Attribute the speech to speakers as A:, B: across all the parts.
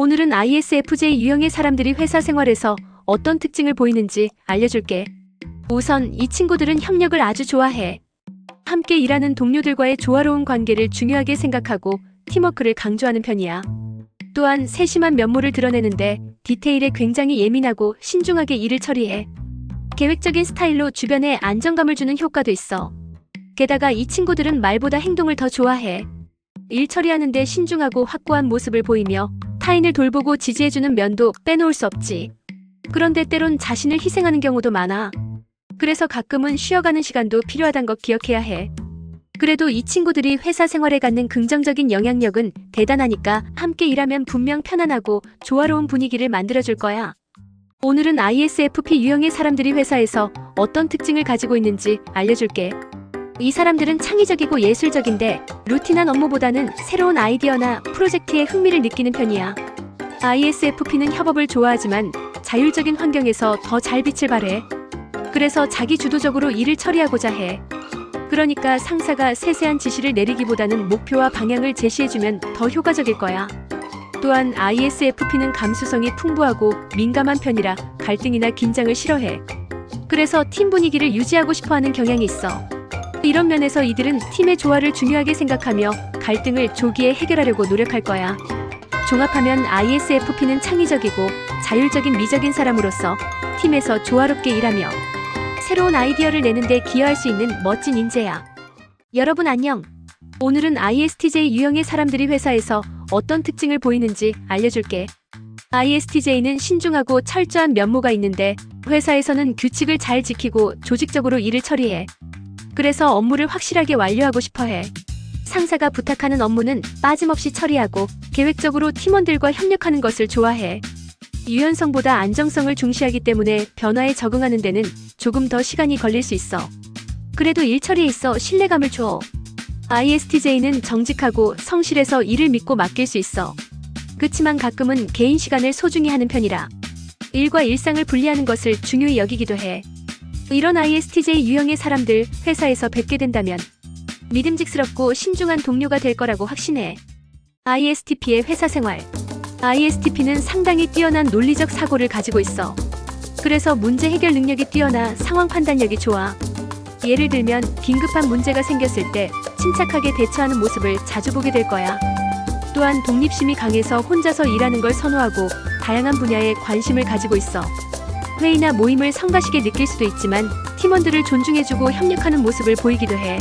A: 오늘은 ISFJ 유형의 사람들이 회사 생활에서 어떤 특징을 보이는지 알려줄게. 우선 이 친구들은 협력을 아주 좋아해. 함께 일하는 동료들과의 조화로운 관계를 중요하게 생각하고 팀워크를 강조하는 편이야. 또한 세심한 면모를 드러내는데 디테일에 굉장히 예민하고 신중하게 일을 처리해. 계획적인 스타일로 주변에 안정감을 주는 효과도 있어. 게다가 이 친구들은 말보다 행동을 더 좋아해. 일 처리하는데 신중하고 확고한 모습을 보이며 타인을 돌보고 지지해주는 면도 빼놓을 수 없지. 그런데 때론 자신을 희생하는 경우도 많아. 그래서 가끔은 쉬어가는 시간도 필요하단 거 기억해야 해. 그래도 이 친구들이 회사 생활에 갖는 긍정적인 영향력은 대단하니까 함께 일하면 분명 편안하고 조화로운 분위기를 만들어줄 거야. 오늘은 ISFP 유형의 사람들이 회사에서 어떤 특징을 가지고 있는지 알려줄게. 이 사람들은 창의적이고 예술적인데 루틴한 업무보다는 새로운 아이디어나 프로젝트에 흥미를 느끼는 편이야. ISFP는 협업을 좋아하지만 자율적인 환경에서 더 잘 빛을 발해. 그래서 자기 주도적으로 일을 처리하고자 해. 그러니까 상사가 세세한 지시를 내리기보다는 목표와 방향을 제시해주면 더 효과적일 거야. 또한 ISFP는 감수성이 풍부하고 민감한 편이라 갈등이나 긴장을 싫어해. 그래서 팀 분위기를 유지하고 싶어하는 경향이 있어. 이런 면에서 이들은 팀의 조화를 중요하게 생각하며 갈등을 조기에 해결하려고 노력할 거야. 종합하면 ISFP는 창의적이고 자율적인 미적인 사람으로서 팀에서 조화롭게 일하며 새로운 아이디어를 내는데 기여할 수 있는 멋진 인재야. 여러분 안녕. 오늘은 ISTJ 유형의 사람들이 회사에서 어떤 특징을 보이는지 알려줄게. ISTJ는 신중하고 철저한 면모가 있는데 회사에서는 규칙을 잘 지키고 조직적으로 일을 처리해. 그래서 업무를 확실하게 완료하고 싶어해. 상사가 부탁하는 업무는 빠짐없이 처리하고 계획적으로 팀원들과 협력하는 것을 좋아해. 유연성보다 안정성을 중시하기 때문에 변화에 적응하는 데는 조금 더 시간이 걸릴 수 있어. 그래도 일 처리에 있어 신뢰감을 줘. ISTJ는 정직하고 성실해서 일을 믿고 맡길 수 있어. 그치만 가끔은 개인 시간을 소중히 하는 편이라 일과 일상을 분리하는 것을 중요히 여기기도 해. 이런 ISTJ 유형의 사람들 회사에서 뵙게 된다면 믿음직스럽고 신중한 동료가 될 거라고 확신해. ISTP의 회사 생활. ISTP는 상당히 뛰어난 논리적 사고를 가지고 있어. 그래서 문제 해결 능력이 뛰어나 상황 판단력이 좋아. 예를 들면 긴급한 문제가 생겼을 때 침착하게 대처하는 모습을 자주 보게 될 거야. 또한 독립심이 강해서 혼자서 일하는 걸 선호하고 다양한 분야에 관심을 가지고 있어. 회의나 모임을 성가시게 느낄 수도 있지만 팀원들을 존중해주고 협력하는 모습을 보이기도 해.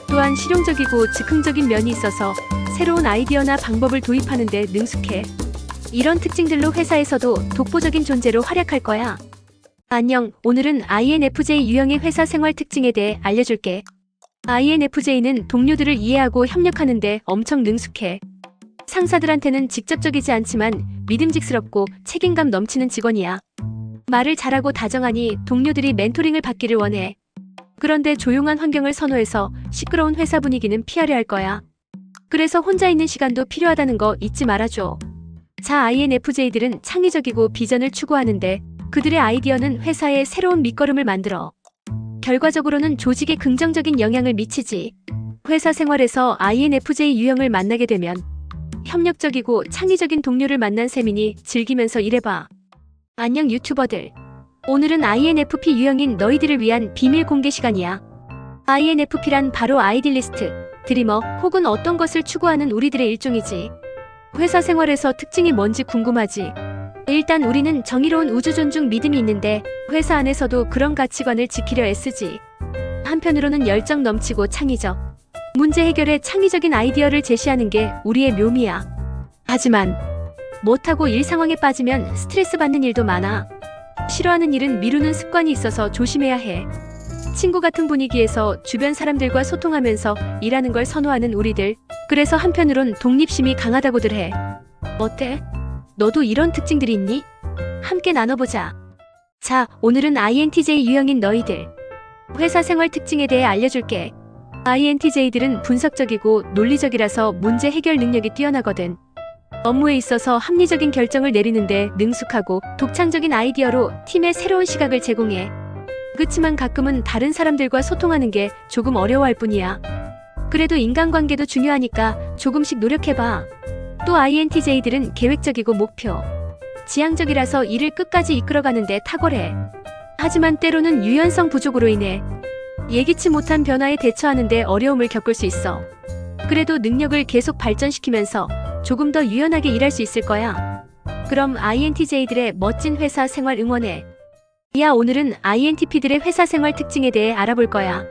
A: 또한 실용적이고 즉흥적인 면이 있어서 새로운 아이디어나 방법을 도입하는 데 능숙해. 이런 특징들로 회사에서도 독보적인 존재로 활약할 거야. 안녕, 오늘은 INFJ 유형의 회사 생활 특징에 대해 알려줄게. INFJ는 동료들을 이해하고 협력하는 데 엄청 능숙해. 상사들한테는 직접적이지 않지만 믿음직스럽고 책임감 넘치는 직원이야. 말을 잘하고 다정하니 동료들이 멘토링을 받기를 원해. 그런데 조용한 환경을 선호해서 시끄러운 회사 분위기는 피하려 할 거야. 그래서 혼자 있는 시간도 필요하다는 거 잊지 말아줘. 자, INFJ들은 창의적이고 비전을 추구하는데 그들의 아이디어는 회사에 새로운 밑거름을 만들어. 결과적으로는 조직에 긍정적인 영향을 미치지. 회사 생활에서 INFJ 유형을 만나게 되면 협력적이고 창의적인 동료를 만난 셈이니 즐기면서 일해봐. 안녕 유튜버들. 오늘은 INFP 유형인 너희들을 위한 비밀 공개 시간이야. INFP란 바로 아이디리스트, 드리머 혹은 어떤 것을 추구하는 우리들의 일종이지. 회사 생활에서 특징이 뭔지 궁금하지? 일단 우리는 정의로운 우주 존중 믿음이 있는데 회사 안에서도 그런 가치관을 지키려 애쓰지. 한편으로는 열정 넘치고 창의적. 문제 해결에 창의적인 아이디어를 제시하는 게 우리의 묘미야. 하지만 못하고 일 상황에 빠지면 스트레스 받는 일도 많아. 싫어하는 일은 미루는 습관이 있어서 조심해야 해. 친구 같은 분위기에서 주변 사람들과 소통하면서 일하는 걸 선호하는 우리들. 그래서 한편으론 독립심이 강하다고들 해. 어때? 너도 이런 특징들이 있니? 함께 나눠보자. 자, 오늘은 INTJ 유형인 너희들. 회사 생활 특징에 대해 알려줄게. INTJ들은 분석적이고 논리적이라서 문제 해결 능력이 뛰어나거든. 업무에 있어서 합리적인 결정을 내리는데 능숙하고 독창적인 아이디어로 팀에 새로운 시각을 제공해. 그치만 가끔은 다른 사람들과 소통하는 게 조금 어려워할 뿐이야. 그래도 인간관계도 중요하니까 조금씩 노력해봐. 또 INTJ들은 계획적이고 목표, 지향적이라서 일을 끝까지 이끌어가는데 탁월해. 하지만 때로는 유연성 부족으로 인해 예기치 못한 변화에 대처하는데 어려움을 겪을 수 있어. 그래도 능력을 계속 발전시키면서 조금 더 유연하게 일할 수 있을 거야. 그럼 INTJ들의 멋진 회사 생활 응원해. 야, 오늘은 INTP들의 회사 생활 특징에 대해 알아볼 거야.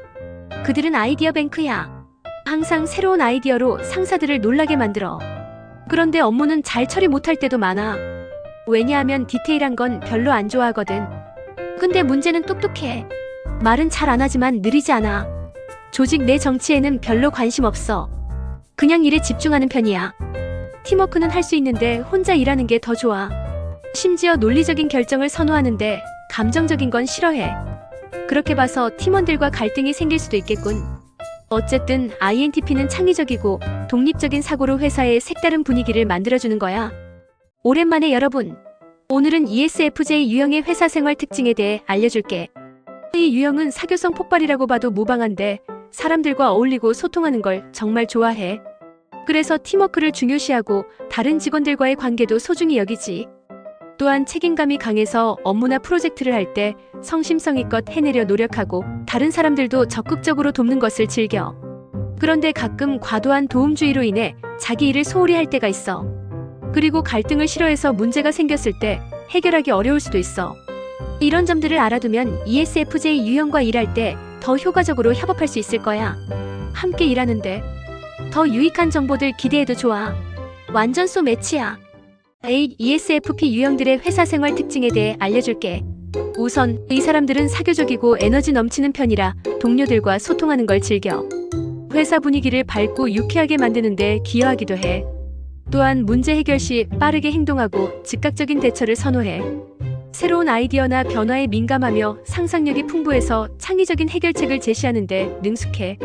A: 그들은 아이디어 뱅크야. 항상 새로운 아이디어로 상사들을 놀라게 만들어. 그런데 업무는 잘 처리 못할 때도 많아. 왜냐하면 디테일한 건 별로 안 좋아하거든. 근데 문제는 똑똑해. 말은 잘 안 하지만 느리지 않아. 조직 내 정치에는 별로 관심 없어. 그냥 일에 집중하는 편이야. 팀워크는 할 수 있는데 혼자 일하는 게 더 좋아. 심지어 논리적인 결정을 선호하는데 감정적인 건 싫어해. 그렇게 봐서 팀원들과 갈등이 생길 수도 있겠군. 어쨌든 INTP는 창의적이고 독립적인 사고로 회사에 색다른 분위기를 만들어주는 거야. 오랜만에 여러분. 오늘은 ESFJ 유형의 회사 생활 특징에 대해 알려줄게. 이 유형은 사교성 폭발이라고 봐도 무방한데 사람들과 어울리고 소통하는 걸 정말 좋아해. 그래서 팀워크를 중요시하고 다른 직원들과의 관계도 소중히 여기지. 또한 책임감이 강해서 업무나 프로젝트를 할 때 성심성의껏 해내려 노력하고 다른 사람들도 적극적으로 돕는 것을 즐겨. 그런데 가끔 과도한 도움주의로 인해 자기 일을 소홀히 할 때가 있어. 그리고 갈등을 싫어해서 문제가 생겼을 때 해결하기 어려울 수도 있어. 이런 점들을 알아두면 ESFJ 유형과 일할 때 더 효과적으로 협업할 수 있을 거야. 함께 일하는데 더 유익한 정보들 기대해도 좋아. 완전 쏘 매치야. ESFP 유형들의 회사 생활 특징에 대해 알려줄게. 우선 이 사람들은 사교적이고 에너지 넘치는 편이라 동료들과 소통하는 걸 즐겨. 회사 분위기를 밝고 유쾌하게 만드는데 기여하기도 해. 또한 문제 해결 시 빠르게 행동하고 즉각적인 대처를 선호해. 새로운 아이디어나 변화에 민감하며 상상력이 풍부해서 창의적인 해결책을 제시하는데 능숙해.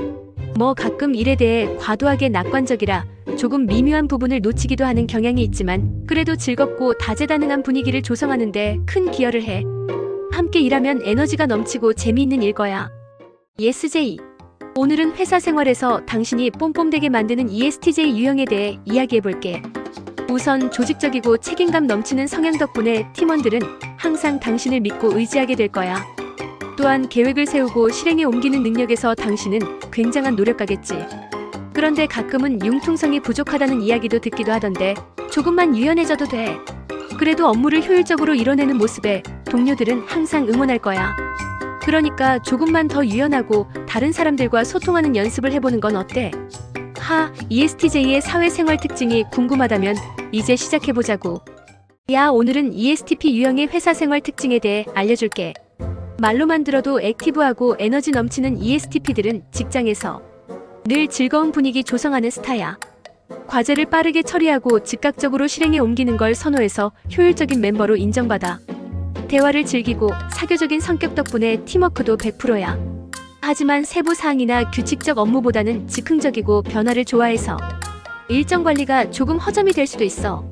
A: 가끔 일에 대해 과도하게 낙관적이라 조금 미묘한 부분을 놓치기도 하는 경향이 있지만 그래도 즐겁고 다재다능한 분위기를 조성하는데 큰 기여를 해. 함께 일하면 에너지가 넘치고 재미있는 일 거야. ESJ. 오늘은 회사 생활에서 당신이 뽐뽐되게 만드는 ESTJ 유형에 대해 이야기해볼게. 우선 조직적이고 책임감 넘치는 성향 덕분에 팀원들은 항상 당신을 믿고 의지하게 될 거야. 또한 계획을 세우고 실행에 옮기는 능력에서 당신은 굉장한 노력가겠지. 그런데 가끔은 융통성이 부족하다는 이야기도 듣기도 하던데 조금만 유연해져도 돼. 그래도 업무를 효율적으로 이뤄내는 모습에 동료들은 항상 응원할 거야. 그러니까 조금만 더 유연하고 다른 사람들과 소통하는 연습을 해보는 건 어때? ESTJ의 사회생활 특징이 궁금하다면 이제 시작해보자고. 야, 오늘은 ESTP 유형의 회사 생활 특징에 대해 알려줄게. 말로만 들어도 액티브하고 에너지 넘치는 ESTP들은 직장에서 늘 즐거운 분위기 조성하는 스타야. 과제를 빠르게 처리하고 즉각적으로 실행에 옮기는 걸 선호해서 효율적인 멤버로 인정받아. 대화를 즐기고 사교적인 성격 덕분에 팀워크도 100%야. 하지만 세부 사항이나 규칙적 업무보다는 즉흥적이고 변화를 좋아해서 일정 관리가 조금 허점이 될 수도 있어.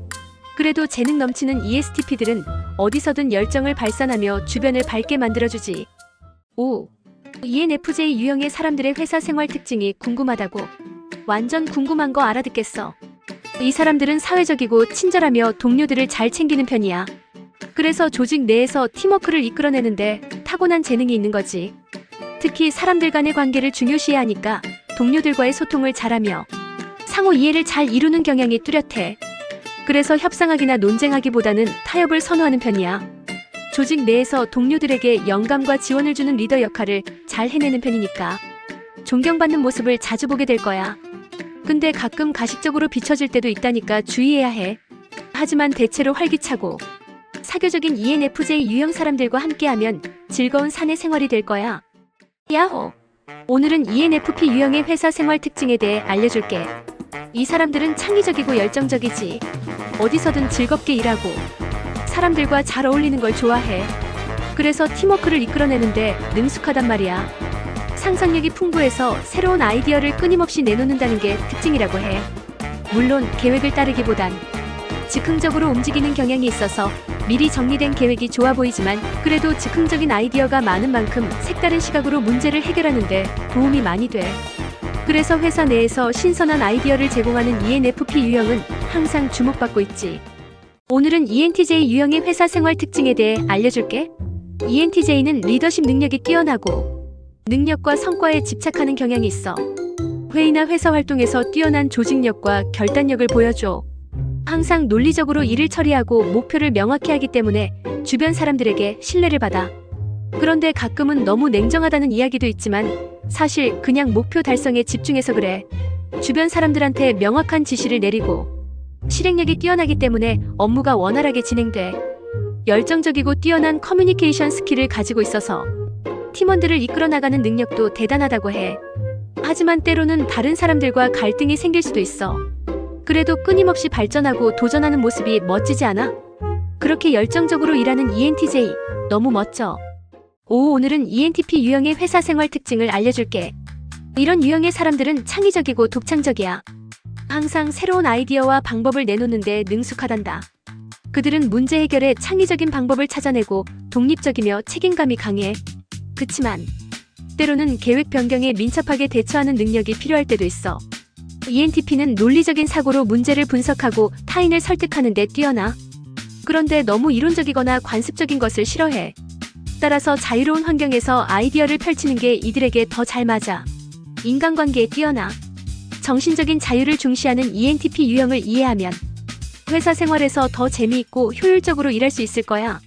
A: 그래도 재능 넘치는 ESTP들은 어디서든 열정을 발산하며 주변을 밝게 만들어주지. ENFJ 유형의 사람들의 회사 생활 특징이 궁금하다고? 완전 궁금한 거 알아듣겠어. 이 사람들은 사회적이고 친절하며 동료들을 잘 챙기는 편이야. 그래서 조직 내에서 팀워크를 이끌어내는데 타고난 재능이 있는 거지. 특히 사람들 간의 관계를 중요시해야 하니까 동료들과의 소통을 잘하며 상호 이해를 잘 이루는 경향이 뚜렷해. 그래서 협상하기나 논쟁하기보다는 타협을 선호하는 편이야. 조직 내에서 동료들에게 영감과 지원을 주는 리더 역할을 잘 해내는 편이니까 존경받는 모습을 자주 보게 될 거야. 근데 가끔 가식적으로 비춰질 때도 있다니까 주의해야 해. 하지만 대체로 활기차고 사교적인 ENFJ 유형 사람들과 함께하면 즐거운 사내 생활이 될 거야. 야호! 오늘은 ENFP 유형의 회사 생활 특징에 대해 알려줄게. 이 사람들은 창의적이고 열정적이지. 어디서든 즐겁게 일하고 사람들과 잘 어울리는 걸 좋아해. 그래서 팀워크를 이끌어내는데 능숙하단 말이야. 상상력이 풍부해서 새로운 아이디어를 끊임없이 내놓는다는 게 특징이라고 해. 물론 계획을 따르기보단 즉흥적으로 움직이는 경향이 있어서 미리 정리된 계획이 좋아 보이지만 그래도 즉흥적인 아이디어가 많은 만큼 색다른 시각으로 문제를 해결하는데 도움이 많이 돼. 그래서 회사 내에서 신선한 아이디어를 제공하는 ENFP 유형은 항상 주목받고 있지. 오늘은 ENTJ 유형의 회사 생활 특징에 대해 알려줄게. ENTJ는 리더십 능력이 뛰어나고 능력과 성과에 집착하는 경향이 있어. 회의나 회사 활동에서 뛰어난 조직력과 결단력을 보여줘. 항상 논리적으로 일을 처리하고 목표를 명확히 하기 때문에 주변 사람들에게 신뢰를 받아. 그런데 가끔은 너무 냉정하다는 이야기도 있지만 사실 그냥 목표 달성에 집중해서 그래. 주변 사람들한테 명확한 지시를 내리고 실행력이 뛰어나기 때문에 업무가 원활하게 진행돼. 열정적이고 뛰어난 커뮤니케이션 스킬을 가지고 있어서 팀원들을 이끌어 나가는 능력도 대단하다고 해. 하지만 때로는 다른 사람들과 갈등이 생길 수도 있어. 그래도 끊임없이 발전하고 도전하는 모습이 멋지지 않아? 그렇게 열정적으로 일하는 ENTJ, 너무 멋져. 오늘은 ENTP 유형의 회사 생활 특징을 알려줄게. 이런 유형의 사람들은 창의적이고 독창적이야. 항상 새로운 아이디어와 방법을 내놓는데 능숙하단다. 그들은 문제 해결에 창의적인 방법을 찾아내고 독립적이며 책임감이 강해. 그치만 때로는 계획 변경에 민첩하게 대처하는 능력이 필요할 때도 있어. ENTP는 논리적인 사고로 문제를 분석하고 타인을 설득하는 데 뛰어나. 그런데 너무 이론적이거나 관습적인 것을 싫어해. 따라서 자유로운 환경에서 아이디어를 펼치는 게 이들에게 더 잘 맞아. 인간관계에 뛰어나. 정신적인 자유를 중시하는 ENTP 유형을 이해하면 회사 생활에서 더 재미있고 효율적으로 일할 수 있을 거야.